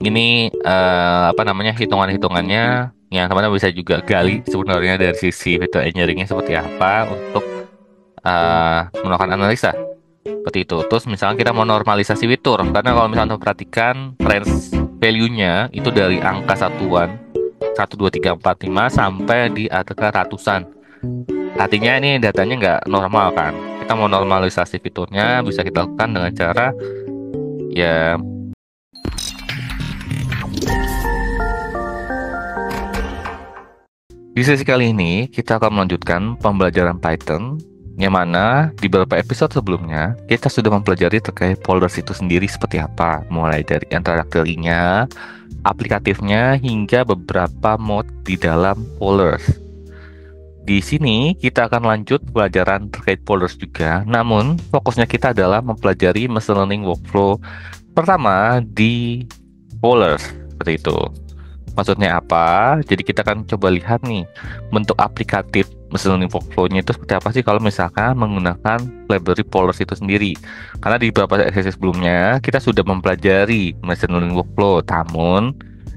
ini apa namanya hitungan-hitungannya yang teman-teman bisa juga gali sebenarnya dari sisi fitur engineeringnya seperti apa untuk melakukan analisa seperti itu. Terus misalnya kita mau normalisasi fitur, karena kalau misalnya perhatikan range value-nya itu dari angka satuan 1, 2, 3, 4, 5 sampai di angka ratusan. Artinya ini datanya nggak normal kan. Kita mau normalisasi fiturnya bisa kita lakukan dengan cara ya. Di sesi kali ini, kita akan melanjutkan pembelajaran Python, yang mana di beberapa episode sebelumnya, kita sudah mempelajari terkait folders itu sendiri seperti apa, mulai dari introductory-nya, aplikatifnya, hingga beberapa mode di dalam folders. Di sini, kita akan lanjut pelajaran terkait folders juga, namun fokusnya kita adalah mempelajari machine learning workflow pertama di folders, seperti itu. Maksudnya apa? Jadi kita akan coba lihat nih bentuk aplikatif machine learning workflow-nya itu seperti apa sih kalau misalkan menggunakan library Polars itu sendiri. Karena di beberapa sesi sebelumnya kita sudah mempelajari machine learning workflow, namun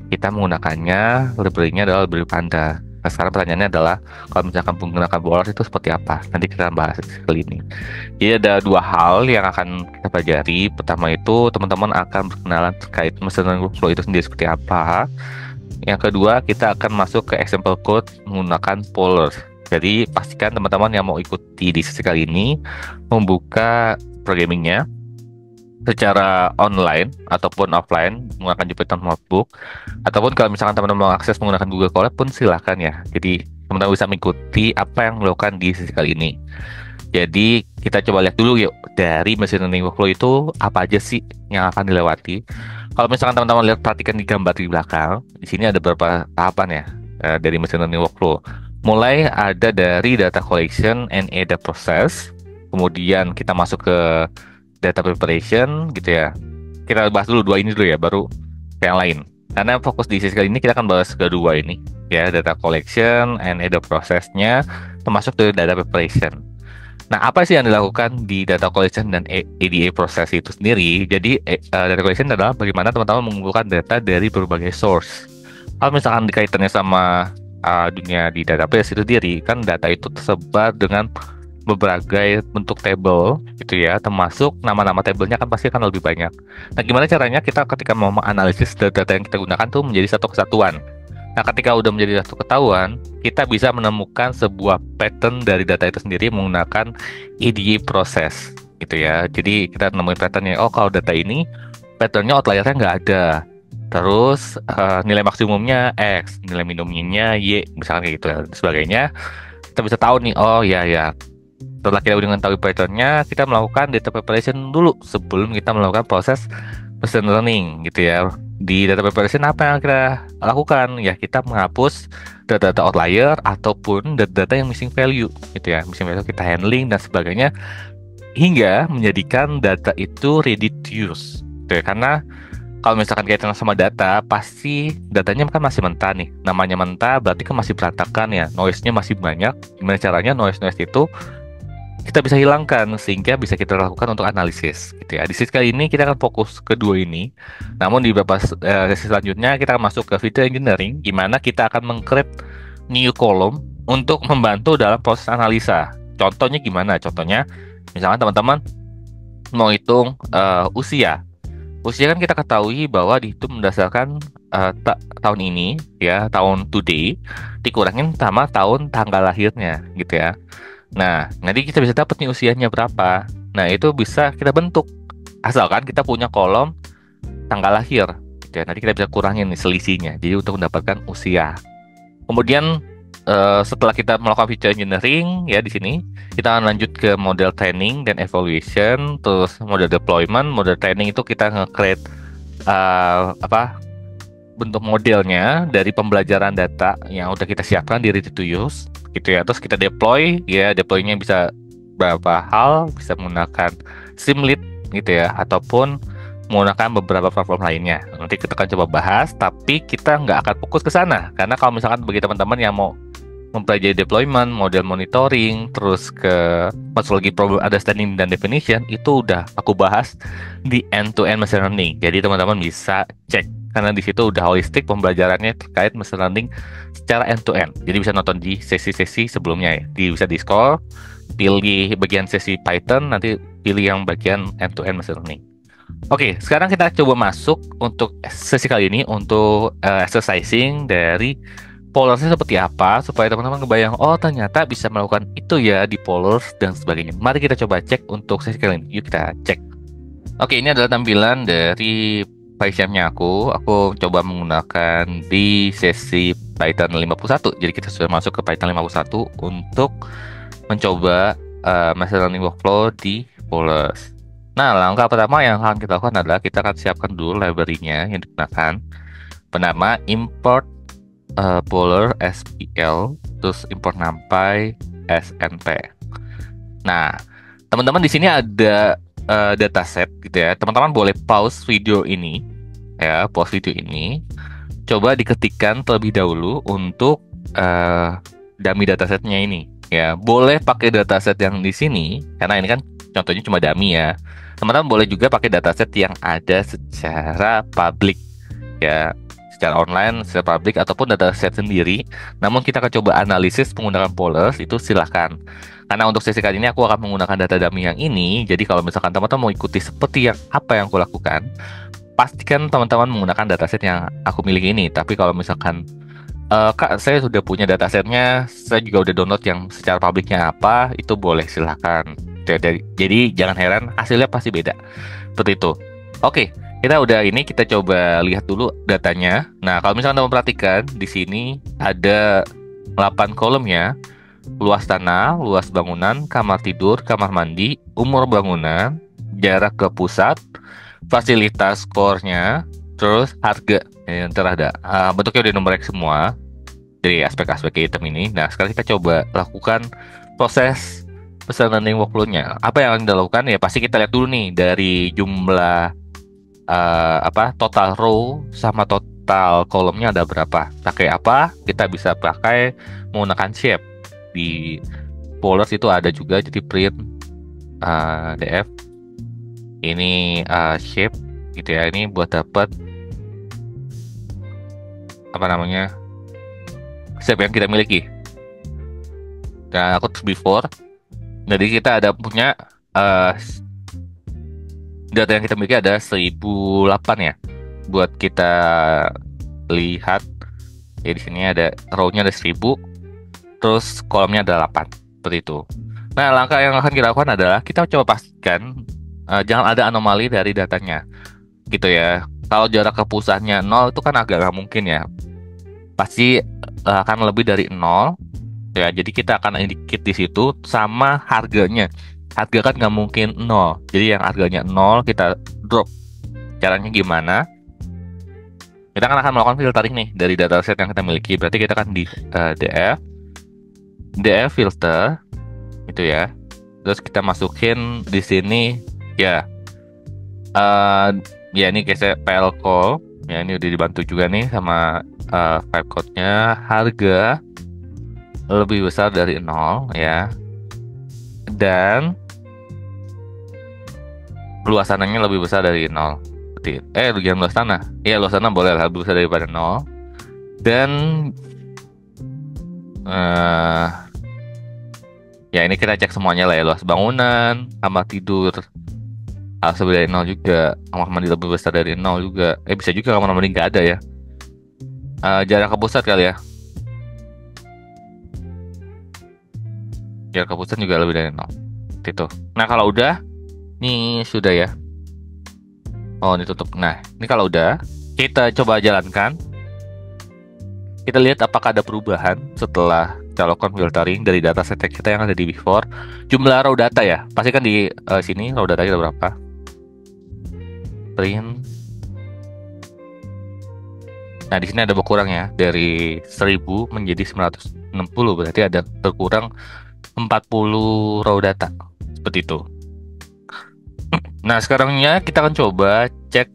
kita menggunakannya library-nya adalah library Panda. Nah, sekarang pertanyaannya adalah kalau misalkan menggunakan Polars itu seperti apa? Nanti kita bahas kali ini. Jadi ada dua hal yang akan kita pelajari. Pertama itu teman-teman akan berkenalan terkait machine learning workflow itu sendiri seperti apa. Yang kedua, kita akan masuk ke example code menggunakan Polar. Jadi, pastikan teman-teman yang mau ikuti di sesi kali ini membuka programmingnya secara online ataupun offline menggunakan Jupyter Notebook. Ataupun kalau misalkan teman-teman mau akses menggunakan Google Colab pun silakan ya. Jadi, teman-teman bisa mengikuti apa yang dilakukan di sesi kali ini. Jadi, kita coba lihat dulu yuk, dari machine learning workflow itu apa aja sih yang akan dilewati. Kalau misalkan teman-teman lihat perhatikan di gambar di belakang, di sini ada beberapa tahapan ya dari machine learning workflow. Mulai ada dari data collection and data process, kemudian kita masuk ke data preparation gitu ya. Kita bahas dulu dua ini dulu ya, baru ke yang lain. Karena fokus di sesi kali ini kita akan bahas kedua ini ya, data collection and data process-nya, termasuk dari data preparation. Nah, apa sih yang dilakukan di data collection dan ADA proses itu sendiri? Jadi, data collection adalah bagaimana teman-teman mengumpulkan data dari berbagai source. Kalau misalkan dikaitannya sama dunia di database itu sendiri, kan data itu tersebar dengan berbagai bentuk table, gitu ya, termasuk nama-nama tabelnya kan pasti akan lebih banyak. Nah, gimana caranya kita ketika mau menganalisis data yang kita gunakan tuh menjadi satu kesatuan? Nah, ketika udah menjadi satu ketahuan, kita bisa menemukan sebuah pattern dari data itu sendiri menggunakan EDA proses, gitu ya. Jadi kita nemuin patternnya. Oh, kalau data ini patternnya outliernya nggak ada. Terus nilai maksimumnya X, nilai minimumnya Y, misalkan kayak gitu ya, dan sebagainya. Kita bisa tahu nih, oh ya ya. Setelah kita udah mengetahui patternnya, kita melakukan data preparation dulu sebelum kita melakukan proses machine learning, gitu ya. Di data preparation apa yang kita lakukan? Ya, kita menghapus data-data outlier ataupun data-data yang missing value, gitu ya. Missing value kita handling dan sebagainya hingga menjadikan data itu ready to use. Gitu ya. Karena kalau misalkan kaitan sama data, pasti datanya kan masih mentah nih. Namanya mentah berarti kan masih berantakan ya. Noise-nya masih banyak. Gimana caranya noise-noise itu kita bisa hilangkan sehingga bisa kita lakukan untuk analisis gitu ya. Di sesi kali ini kita akan fokus kedua ini. Namun di beberapa sesi selanjutnya kita akan masuk ke video engineering gimana kita akan meng-create new column untuk membantu dalam proses analisa. Contohnya gimana? Contohnya misalnya teman-teman mau hitung usia. Usia kan kita ketahui bahwa dihitung berdasarkan tahun ini ya, tahun today dikurangin sama tahun tanggal lahirnya gitu ya. Nah, nanti kita bisa dapat nih usianya berapa. Nah, itu bisa kita bentuk. Asalkan kita punya kolom tanggal lahir. Gitu ya. Nanti kita bisa kurangin nih selisihnya. Jadi untuk mendapatkan usia. Kemudian setelah kita melakukan feature engineering ya di sini, kita akan lanjut ke model training dan evaluation, terus model deployment. Model training itu kita nge-create bentuk modelnya dari pembelajaran data yang udah kita siapkan di ready to use gitu ya. Terus kita deploy ya, deploynya bisa beberapa hal, bisa menggunakan Streamlit gitu ya, ataupun menggunakan beberapa platform lainnya. Nanti kita akan coba bahas, tapi kita nggak akan fokus ke sana karena kalau misalkan bagi teman-teman yang mau mempelajari deployment, model monitoring, terus ke metodologi problem understanding dan definition, itu udah aku bahas di end-to-end machine learning. Jadi teman-teman bisa cek karena di situ udah holistik pembelajarannya terkait machine learning secara end to end. Jadi bisa nonton di sesi-sesi sebelumnya ya. Bisa di scroll, pilih bagian sesi Python, nanti pilih yang bagian end to end machine learning. Oke, sekarang kita coba masuk untuk sesi kali ini untuk exercising dari Polars seperti apa supaya teman-teman kebayang, oh ternyata bisa melakukan itu ya di Polars dan sebagainya. Mari kita coba cek untuk sesi kali ini. Yuk kita cek. Oke, ini adalah tampilan dari PyCharm-nya aku. Aku coba menggunakan di sesi Python 51. Jadi kita sudah masuk ke Python 51 untuk mencoba machine learning workflow di Polars. Nah, langkah pertama yang akan kita lakukan adalah kita akan siapkan dulu library-nya yang digunakan bernama import Polar SPL, terus import NumPy SNP. Nah, teman-teman di sini ada dataset gitu ya. Teman-teman boleh pause video ini ya, pause video ini. Coba diketikkan terlebih dahulu untuk dummy datasetnya ini ya. Boleh pakai dataset yang di sini karena ini kan contohnya cuma dummy ya. Teman-teman boleh juga pakai dataset yang ada secara public ya, secara online, secara public ataupun dataset sendiri. Namun kita akan coba analisis menggunakan Polars, itu silahkan. Karena untuk sesi kali ini aku akan menggunakan data dummy yang ini. Jadi kalau misalkan teman-teman mau ikuti seperti yang apa yang aku lakukan, pastikan teman-teman menggunakan dataset yang aku miliki ini. Tapi kalau misalkan Kak, saya sudah punya datasetnya, saya juga udah download yang secara publiknya apa, itu boleh silahkan. Jadi jangan heran, hasilnya pasti beda. Seperti itu. Oke, kita udah ini, kita coba lihat dulu datanya. Nah, kalau misalkan teman perhatikan, di sini ada 8 kolom ya. Luas tanah, luas bangunan, kamar tidur, kamar mandi, umur bangunan, jarak ke pusat, fasilitas core-nya, terus harga yang terada. Bentuknya udah numerik semua dari aspek-aspek item ini. Nah, sekarang kita coba lakukan proses machine learning workflow-nya. Apa yang akan kita lakukan ya? Pasti kita lihat dulu nih dari jumlah total row sama total kolomnya ada berapa. Pakai apa? Kita bisa pakai menggunakan shape. Di Polars itu ada juga, jadi print df ini shape gitu ya. Ini buat dapat apa namanya shape yang kita miliki. Dan aku before, jadi kita ada punya data yang kita miliki ada 1008 ya. Buat kita lihat ya, di sini ada row-nya ada 1000, terus kolomnya ada 8 seperti itu. Nah, langkah yang akan kita lakukan adalah kita coba pastikan jangan ada anomali dari datanya gitu ya. Kalau jarak ke pusatnya 0 itu kan agak nggak mungkin ya, pasti akan lebih dari 0 ya. Jadi kita akan indicate di situ sama harganya. Harga kan nggak mungkin 0, jadi yang harganya 0 kita drop. Caranya gimana? Kita akan melakukan filtering nih dari dataset yang kita miliki. Berarti kita akan di df filter itu ya. Terus kita masukin di sini ya. Ya ini kayak PL call ya, ini udah dibantu juga nih sama vibe code-nya. Harga lebih besar dari 0 ya, dan luas tanahnya lebih besar dari 0. Bagian luas tanah ya, luas tanah boleh lebih besar daripada 0. Dan ya ini kita cek semuanya lah ya. Luas bangunan, kamar tidur harus lebih dari 0 juga. Kamar mandi lebih besar dari 0 juga. Bisa juga kamar mandi nggak ada ya. Jarak ke pusat kali ya. Jarak ke pusat juga lebih dari 0. Itu. Nah, kalau udah, ini sudah ya. Oh, ini tutup. Nah, ini kalau udah, kita coba jalankan. Kita lihat apakah ada perubahan setelah kita lakukan filtering dari dataset kita yang ada di before. Jumlah raw data ya. Pasti kan di sini raw data kita berapa. Print. Nah, di sini ada berkurang ya, dari 1000 menjadi 960. Berarti ada berkurang 40 raw data. Seperti itu. Nah, sekarangnya kita akan coba cek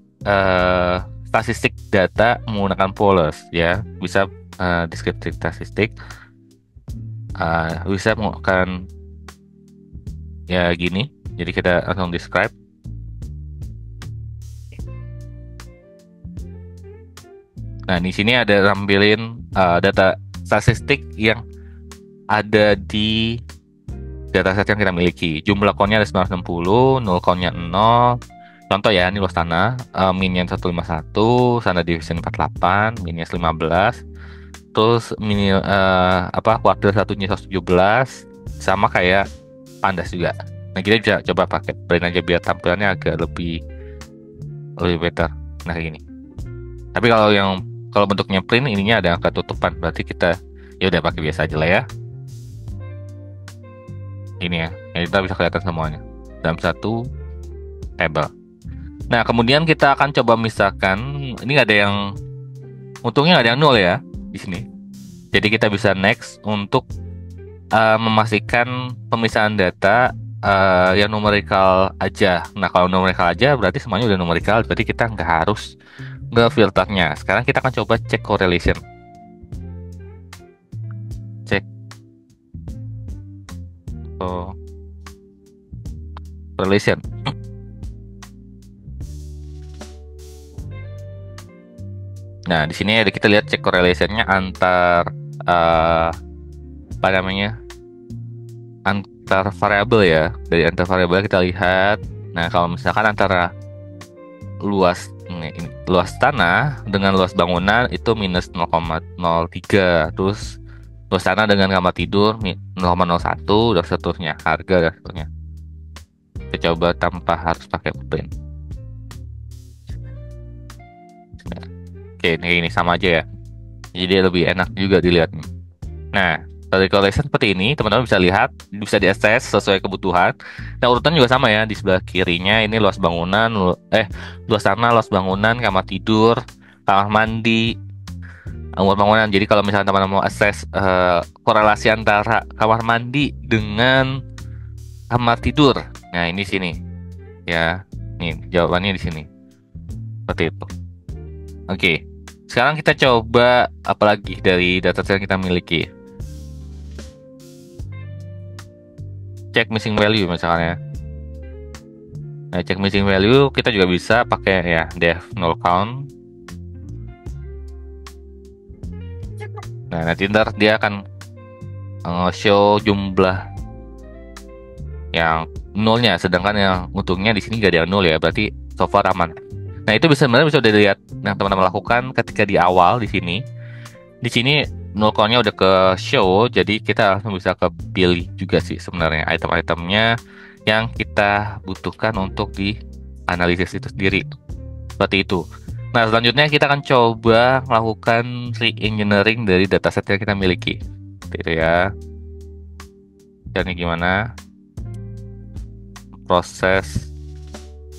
statistik data menggunakan Polars ya. Bisa descriptive statistik. Bisa menggunakan ya gini. Jadi kita langsung describe. Nah, di sini ada nampilin data statistik yang ada di dataset yang kita miliki. Jumlah countnya ada 960, nol countnya 0. Contoh ya, ini luas tanah, minnya 151, standar deviation 48, minnya 15. Terus kuartil satunya 117, sama kayak Pandas juga. Nah, kita bisa coba pakai print aja biar tampilannya agak lebih better. Nah, kayak gini. Tapi kalau bentuknya print ininya ada angka tutupan, berarti kita ya udah pakai biasa aja lah ya. Ini ya, kita bisa kelihatan semuanya dalam satu table. Nah, kemudian kita akan coba misalkan ini nggak ada yang untungnya nggak ada yang nol ya di sini. Jadi kita bisa next untuk memastikan pemisahan data yang numerikal aja. Nah, kalau numerikal aja berarti semuanya udah numerikal, berarti kita nggak harus filternya. Sekarang kita akan coba cek correlation. Cek correlation. Nah, di sini ada kita lihat cek correlationnya antar apa namanya? Antar variabel ya. Dari antar variabel kita lihat. Nah, kalau misalkan antara luas tanah dengan luas bangunan itu minus 0,03, terus luas tanah dengan kamar tidur 0,01 dan seterusnya, harga dan seterusnya. Kita coba tanpa harus pakai print. Oke, ini sama aja ya. Jadi lebih enak juga dilihat. Nah, dari correlation seperti ini, teman-teman bisa lihat, bisa diakses sesuai kebutuhan. Nah, urutan juga sama ya. Di sebelah kirinya ini luas bangunan, luas tanah, luas bangunan, kamar tidur, kamar mandi, umur bangunan. Jadi kalau misalnya teman-teman mau akses korelasi antara kamar mandi dengan kamar tidur, nah ini sini, ya, nih jawabannya di sini, seperti itu. Oke, sekarang kita coba apalagi dari data yang kita miliki. Cek missing value misalnya. Nah, cek missing value kita juga bisa pakai ya def null count. Nah, nanti ntar dia akan show jumlah yang nolnya, sedangkan yang untungnya di sini gak ada yang nol ya, berarti so far aman. Nah, itu sebenarnya bisa dilihat yang teman-teman lakukan ketika di awal di sini. Di sini null count-nya udah ke show, jadi kita langsung bisa kepilih juga sih sebenarnya item-itemnya yang kita butuhkan untuk di analisis itu sendiri. Seperti itu. Nah, selanjutnya kita akan coba melakukan re-engineering dari dataset yang kita miliki. Seperti itu ya. Jadi gimana proses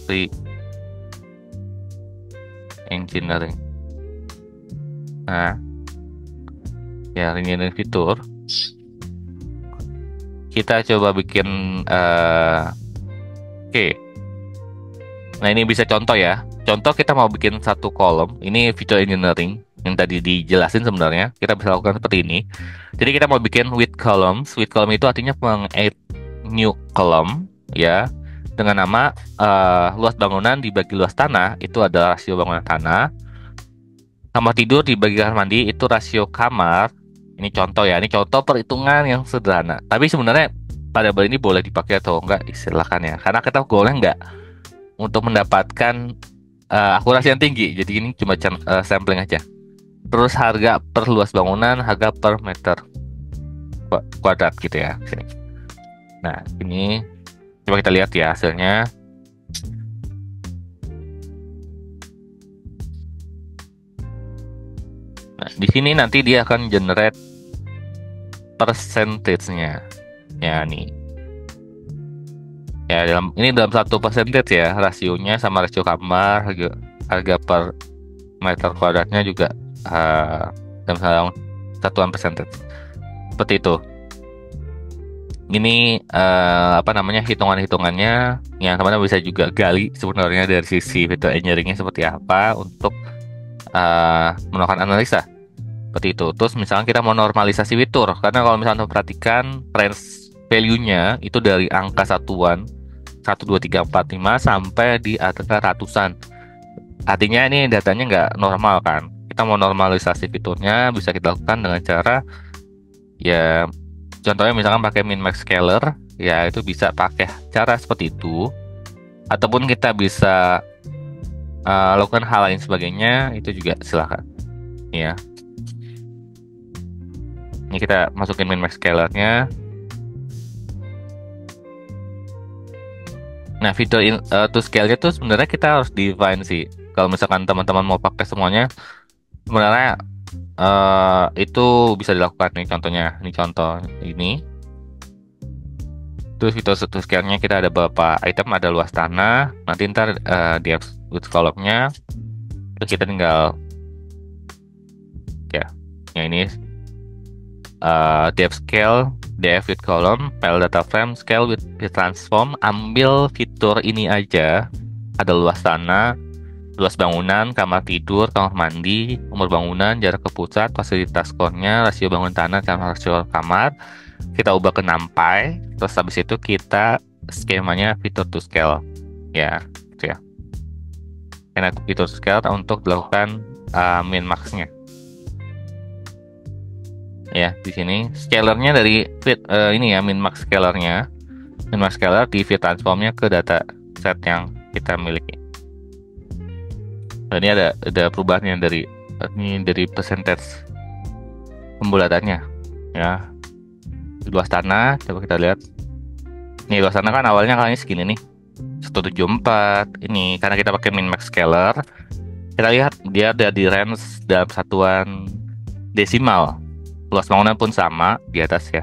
re-engineering. Nah, ya, re-engineering fitur. Kita coba bikin oke. Nah, ini bisa contoh ya. Contoh kita mau bikin satu kolom. Ini feature engineering yang tadi dijelasin sebenarnya. Kita bisa lakukan seperti ini. Jadi kita mau bikin with columns. With column itu artinya meng-add new column ya. Dengan nama luas bangunan dibagi luas tanah itu adalah rasio bangunan tanah. Kamar tidur dibagi kamar mandi itu rasio kamar. Ini contoh ya. Ini contoh perhitungan yang sederhana. Tapi sebenarnya variabel ini boleh dipakai atau enggak, silakan ya. Karena kita goalnya enggak untuk mendapatkan akurasi yang tinggi, jadi ini cuma sampling aja. Terus harga per luas bangunan, harga per meter kuadrat gitu ya. Sini. Nah, ini coba kita lihat ya hasilnya. Nah, di sini nanti dia akan generate percentage-nya. Ya nih. Ya, dalam 1% ya rasionya, sama rasio kamar, harga per meter kuadratnya juga dalam satuan persentage. Seperti itu. Ini hitungannya yang teman-teman bisa juga gali sebenarnya dari sisi feature engineering-nya seperti apa untuk melakukan analisa. Seperti itu. Terus misalnya kita mau normalisasi fitur, karena kalau misalnya perhatikan range value-nya itu dari angka satuan 1, 2, 3, 4, 5 sampai di angka ratusan. Artinya ini datanya nggak normal kan. kita mau normalisasi fiturnya bisa kita lakukan dengan cara ya, contohnya misalkan pakai min max scaler, ya itu bisa pakai cara seperti itu, ataupun kita bisa lakukan hal lain sebagainya, itu juga silakan ya. Ini kita masukin min max scalernya. Nah, fitur to scale-nya tuh sebenarnya kita harus define sih. Kalau misalkan teman-teman mau pakai semuanya, sebenarnya itu bisa dilakukan nih, contohnya. Ini contoh ini. Terus fitur to scale-nya kita ada beberapa item, ada luas tanah. Nanti ntar di width column-nya itu kita tinggal ya, yang ini depth scale, depth with column, file data frame, scale with transform. Ambil fitur ini aja, ada luas tanah, luas bangunan, kamar tidur, kamar mandi, umur bangunan, jarak ke pusat, fasilitas core-nya, rasio bangun tanah, sama rasio kamar. Kita ubah ke numpy, terus habis itu kita skemanya fitur to scale ya, gitu ya. Karena fitur to scale untuk dilakukan min max-nya. Ya, di sini scalernya dari fit ini ya, min max scalernya, min max scaler di fit transformnya ke data set yang kita miliki. Nah, ini ada perubahannya dari ini dari percentage pembulatannya ya. Luas tanah coba kita lihat. Nih luas tanah kan awalnya kali ini segini nih, 174. Ini karena kita pakai min max scaler, kita lihat dia ada di range dalam satuan desimal. Luas bangunan pun sama di atas ya.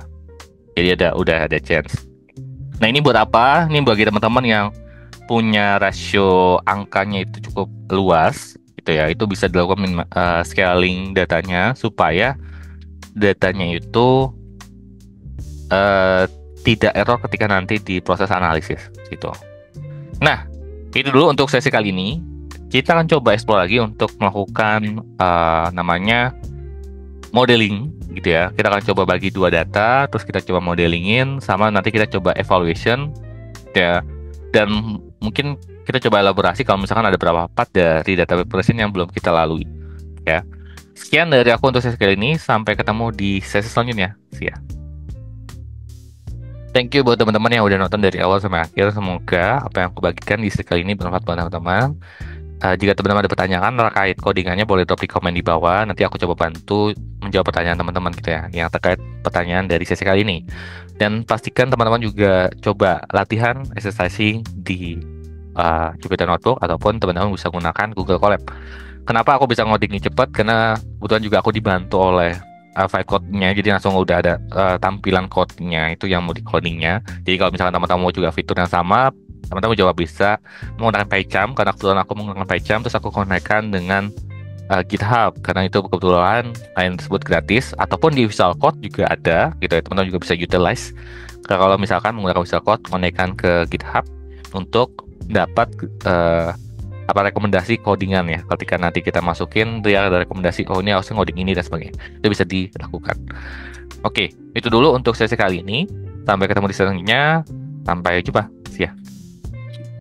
Jadi udah ada chance. Nah, ini buat apa? Ini bagi teman-teman yang punya rasio angkanya itu cukup luas gitu ya. Itu bisa dilakukan scaling datanya supaya datanya itu tidak error ketika nanti di proses analisis gitu. Nah, itu dulu untuk sesi kali ini. Kita akan coba explore lagi untuk melakukan namanya modeling gitu ya. Kita akan coba bagi dua data, terus kita coba modelingin, sama nanti kita coba evaluation ya. Dan mungkin kita coba elaborasi kalau misalkan ada beberapa part dari data preparation yang belum kita lalui ya. Sekian dari aku untuk sesi kali ini, sampai ketemu di sesi selanjutnya. See ya. Thank you buat teman-teman yang udah nonton dari awal sampai akhir. Semoga apa yang aku bagikan di sesi kali ini bermanfaat buat teman-teman. Jika teman-teman ada pertanyaan terkait codingannya, boleh drop di komen di bawah. Nanti aku coba bantu menjawab pertanyaan teman-teman gitu ya, yang terkait pertanyaan dari sesi kali ini. Dan pastikan teman-teman juga coba latihan exercising di Jupyter Notebook, ataupun teman-teman bisa gunakan Google Colab. Kenapa aku bisa ngoding ini cepat? Karena kebetulan juga aku dibantu oleh file code-nya, jadi langsung udah ada tampilan code-nya itu yang mau di codingnya. Jadi kalau misalkan teman-teman mau juga fitur yang sama, teman-teman coba bisa menggunakan PyCharm, karena kebetulan aku menggunakan PyCharm, terus aku konekkan dengan GitHub, karena itu kebetulan lain tersebut gratis, ataupun di Visual Code juga ada gitu ya, teman-teman juga bisa utilize. Kalau misalkan menggunakan Visual Code, konekkan ke GitHub untuk dapat rekomendasi codingan ya. Ketika nanti kita masukin, dia ada rekomendasi, oh ini harusnya ngoding ini dan sebagainya. Itu bisa dilakukan. Oke, itu dulu untuk sesi kali ini. Sampai ketemu di selanjutnya. Sampai jumpa. See ya.